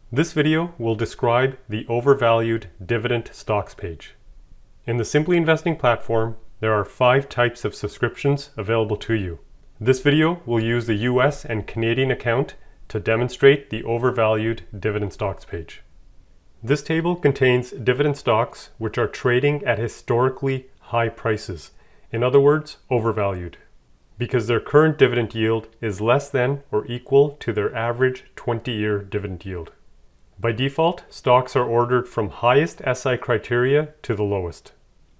This video will describe the Overvalued Dividend Stocks page. In the Simply Investing platform, there are 5 types of subscriptions available to you. This video will use the US and Canadian account to demonstrate the Overvalued Dividend Stocks page. This table contains dividend stocks which are trading at historically high prices, in other words, overvalued, because their current dividend yield is less than or equal to their average 20-year dividend yield. By default, stocks are ordered from highest SI criteria to the lowest.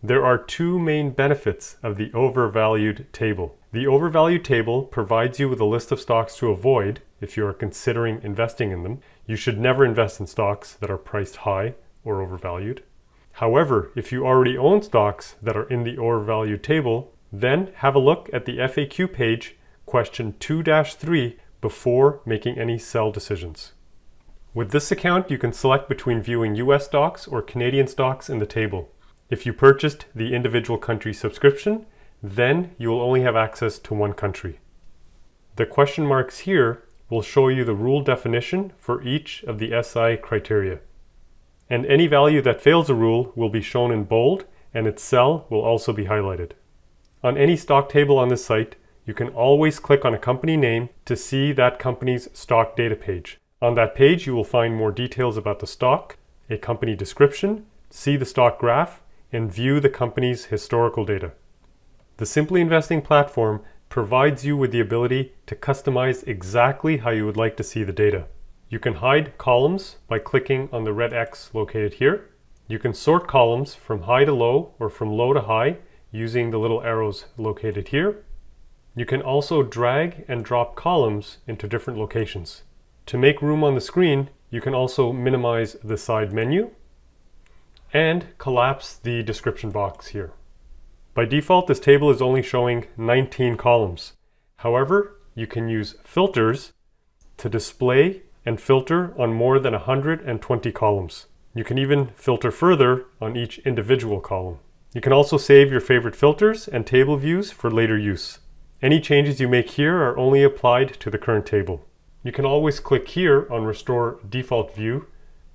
There are 2 main benefits of the Overvalued Table. The Overvalued Table provides you with a list of stocks to avoid if you are considering investing in them. You should never invest in stocks that are priced high or overvalued. However, if you already own stocks that are in the Overvalued Table, then have a look at the FAQ page, question 2-3, before making any sell decisions. With this account, you can select between viewing US stocks or Canadian stocks in the table. If you purchased the individual country subscription, then you will only have access to one country. The question marks here will show you the rule definition for each of the SI criteria. And any value that fails the rule will be shown in bold, and its sell will also be highlighted. On any stock table on this site, you can always click on a company name to see that company's stock data page. On that page, you will find more details about the stock, a company description, see the stock graph, and view the company's historical data. The Simply Investing platform provides you with the ability to customize exactly how you would like to see the data. You can hide columns by clicking on the red X located here. You can sort columns from high to low or from low to high using the little arrows located here. You can also drag and drop columns into different locations. To make room on the screen, you can also minimize the side menu and collapse the description box here. By default, this table is only showing 19 columns. However, you can use filters to display and filter on more than 120 columns. You can even filter further on each individual column. You can also save your favorite filters and table views for later use. Any changes you make here are only applied to the current table. You can always click here on Restore Default View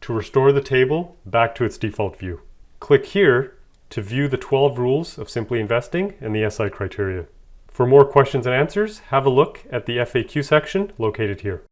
to restore the table back to its default view. Click here to view the 12 rules of Simply Investing and the SI criteria. For more questions and answers, have a look at the FAQ section located here.